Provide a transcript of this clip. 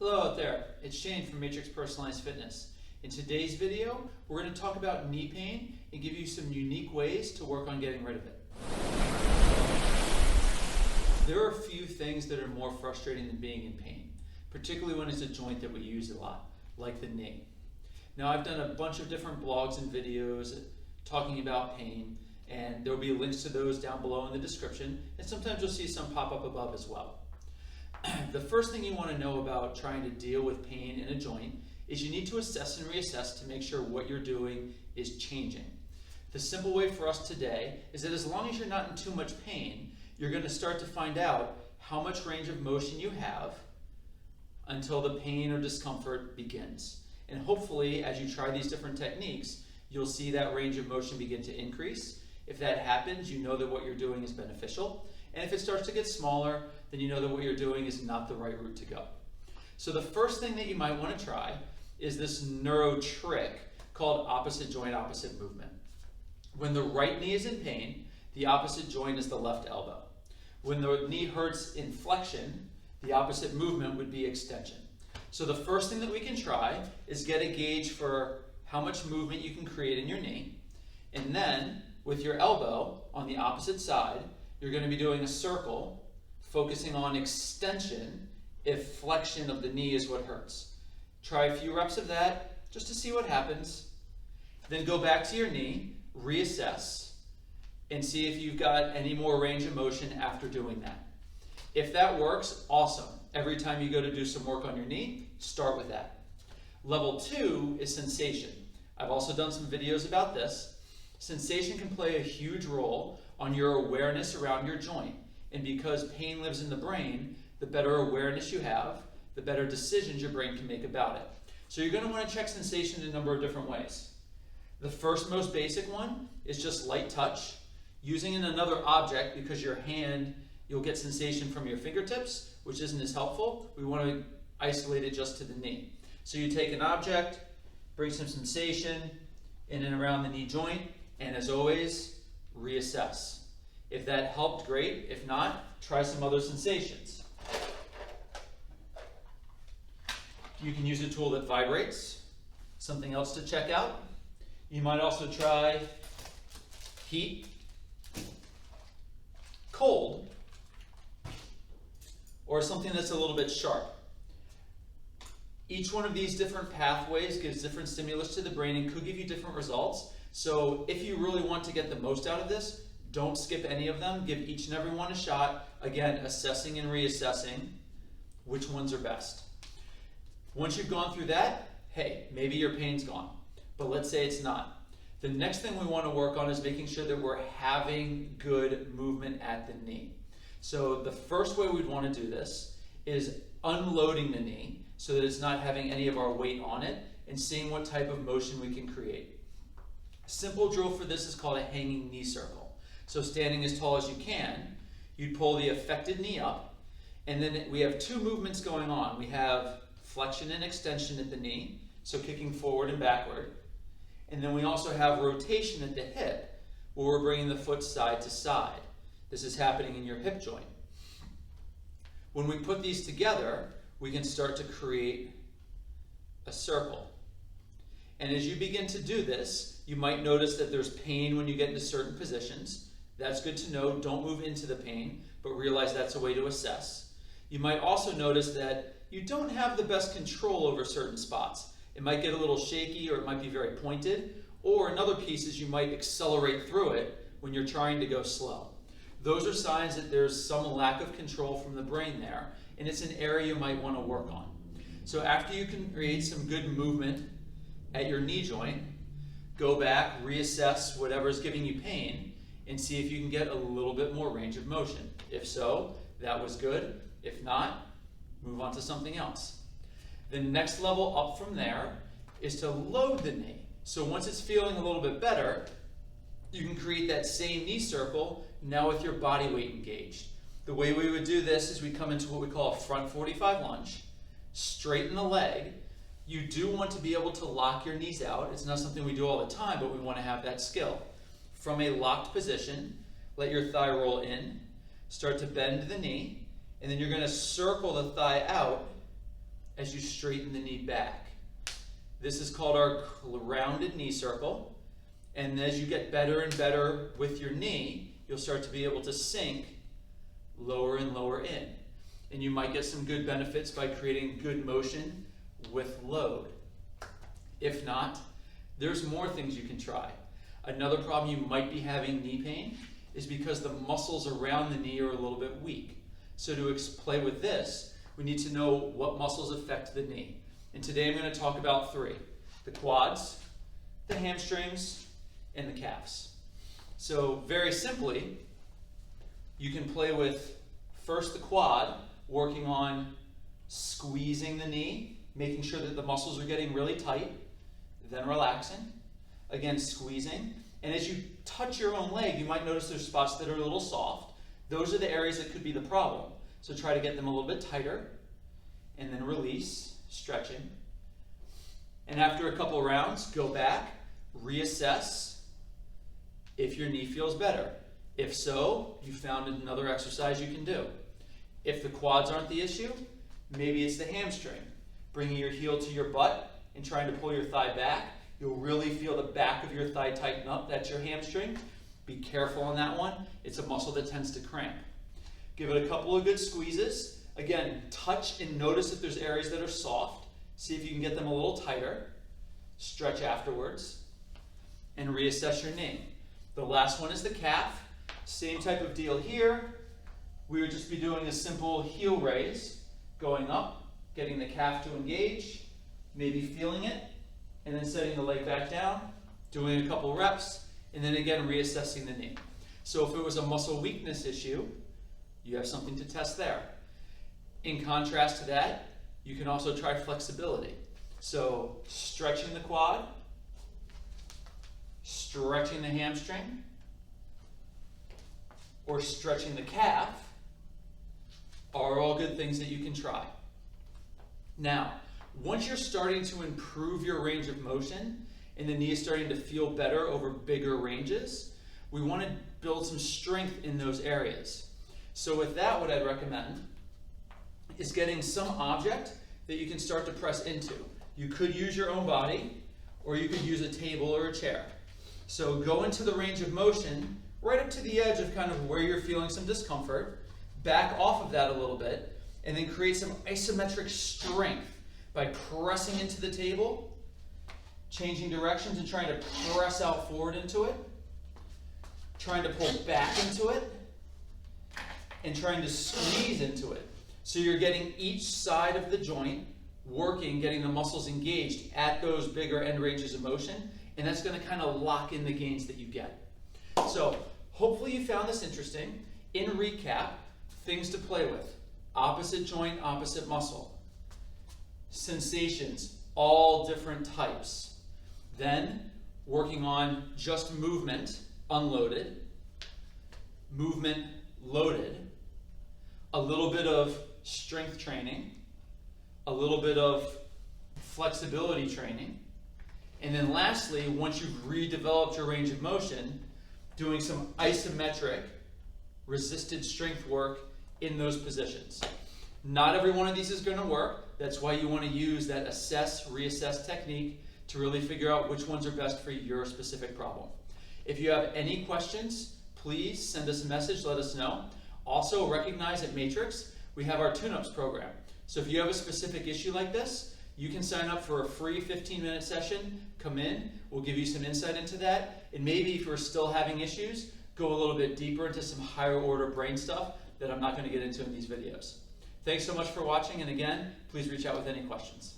Hello out there, it's Shane from Matrix Personalized Fitness. In today's video, we're going to talk about knee pain and give you some unique ways to work on getting rid of it. There are a few things that are more frustrating than being in pain, particularly when it's a joint that we use a lot, like the knee. Now, I've done a bunch of different blogs and videos talking about pain, and there will be links to those down below in the description, and sometimes you'll see some pop up above as well. The first thing you want to know about trying to deal with pain in a joint is you need to assess and reassess to make sure what you're doing is changing. The simple way for us today is that as long as you're not in too much pain, you're going to start to find out how much range of motion you have until the pain or discomfort begins. And hopefully, as you try these different techniques, you'll see that range of motion begin to increase. If that happens, you know that what you're doing is beneficial. And if it starts to get smaller, then you know that what you're doing is not the right route to go. So the first thing that you might want to try is this neuro trick called opposite joint, opposite movement. When the right knee is in pain, the opposite joint is the left elbow. When the knee hurts in flexion, the opposite movement would be extension. So the first thing that we can try is get a gauge for how much movement you can create in your knee. And then with your elbow on the opposite side, you're going to be doing a circle, focusing on extension if flexion of the knee is what hurts. Try a few reps of that just to see what happens. Then go back to your knee, reassess, and see if you've got any more range of motion after doing that. If that works, awesome. Every time you go to do some work on your knee, start with that. Level 2 is sensation. I've also done some videos about this. Sensation can play a huge role on your awareness around your joint. And because pain lives in the brain, the better awareness you have, the better decisions your brain can make about it. So you're going to want to check sensation in a number of different ways. The first most basic one is just light touch. Using another object, because your hand, you'll get sensation from your fingertips, which isn't as helpful. We want to isolate it just to the knee. So you take an object, bring some sensation in and around the knee joint, and as always, reassess. If that helped, great. If not, try some other sensations. You can use a tool that vibrates, something else to check out. You might also try heat, cold, or something that's a little bit sharp. Each one of these different pathways gives different stimulus to the brain and could give you different results. So if you really want to get the most out of this, don't skip any of them. Give each and every one a shot. Again, assessing and reassessing which ones are best. Once you've gone through that, hey, maybe your pain's gone. But let's say it's not. The next thing we want to work on is making sure that we're having good movement at the knee. So the first way we'd want to do this is unloading the knee so that it's not having any of our weight on it and seeing what type of motion we can create. A simple drill for this is called a hanging knee circle. So standing as tall as you can, you'd pull the affected knee up, and then we have two movements going on. We have flexion and extension at the knee, so kicking forward and backward. And then we also have rotation at the hip, where we're bringing the foot side to side. This is happening in your hip joint. When we put these together, we can start to create a circle. And as you begin to do this, you might notice that there's pain when you get into certain positions. That's good to know. Don't move into the pain, but realize that's a way to assess. You might also notice that you don't have the best control over certain spots. It might get a little shaky, or it might be very pointed, or in other pieces you might accelerate through it when you're trying to go slow. Those are signs that there's some lack of control from the brain there, and it's an area you might want to work on. So after you can create some good movement at your knee joint, go back, reassess whatever's giving you pain, and see if you can get a little bit more range of motion. If so, that was good. If not, move on to something else. The next level up from there is to load the knee. So once it's feeling a little bit better, you can create that same knee circle, now with your body weight engaged. The way we would do this is we come into what we call a front 45 lunge, straighten the leg. You do want to be able to lock your knees out. It's not something we do all the time, but we want to have that skill. From a locked position, let your thigh roll in, start to bend the knee, and then you're going to circle the thigh out as you straighten the knee back. This is called our rounded knee circle. And as you get better and better with your knee, you'll start to be able to sink lower and lower in. And you might get some good benefits by creating good motion with load. If not, there's more things you can try. Another problem you might be having knee pain is because the muscles around the knee are a little bit weak. So to play with this, we need to know what muscles affect the knee. And today I'm going to talk about three: the quads, the hamstrings, and the calves. So very simply, you can play with first the quad, working on squeezing the knee, making sure that the muscles are getting really tight, then relaxing, again squeezing. And as you touch your own leg, you might notice there's spots that are a little soft. Those are the areas that could be the problem. So try to get them a little bit tighter, and then release, stretching. And after a couple rounds, go back, reassess if your knee feels better. If so, you found another exercise you can do. If the quads aren't the issue, maybe it's the hamstring. Bringing your heel to your butt and trying to pull your thigh back, you'll really feel the back of your thigh tighten up. That's your hamstring. Be careful on that one. It's a muscle that tends to cramp. Give it a couple of good squeezes. Again, touch and notice if there's areas that are soft. See if you can get them a little tighter. Stretch afterwards. And reassess your knee. The last one is the calf. Same type of deal here. We would just be doing a simple heel raise, going up, getting the calf to engage, maybe feeling it, and then setting the leg back down, doing a couple reps, and then again reassessing the knee. So if it was a muscle weakness issue, you have something to test there. In contrast to that, you can also try flexibility. So stretching the quad, stretching the hamstring, or stretching the calf are all good things that you can try. Now, once you're starting to improve your range of motion and the knee is starting to feel better over bigger ranges, we want to build some strength in those areas. So with that, what I'd recommend is getting some object that you can start to press into. You could use your own body, or you could use a table or a chair. So go into the range of motion right up to the edge of kind of where you're feeling some discomfort, back off of that a little bit, and then create some isometric strength by pressing into the table, changing directions and trying to press out forward into it, trying to pull back into it, and trying to squeeze into it. So you're getting each side of the joint working, getting the muscles engaged at those bigger end ranges of motion, and that's going to kind of lock in the gains that you get. So hopefully you found this interesting. In recap, things to play with: opposite joint, opposite muscle. Sensations, all different types. Then working on just movement, unloaded, movement, loaded, a little bit of strength training, a little bit of flexibility training, and then lastly, once you've redeveloped your range of motion, doing some isometric resisted strength work in those positions. Not every one of these is going to work. That's why you want to use that assess, reassess technique to really figure out which ones are best for your specific problem. If you have any questions, please send us a message, let us know. Also recognize at Matrix, we have our tune-ups program. So if you have a specific issue like this, you can sign up for a free 15-minute session, come in, we'll give you some insight into that, and maybe if you're still having issues, go a little bit deeper into some higher order brain stuff that I'm not going to get into in these videos. Thanks so much for watching, and again, please reach out with any questions.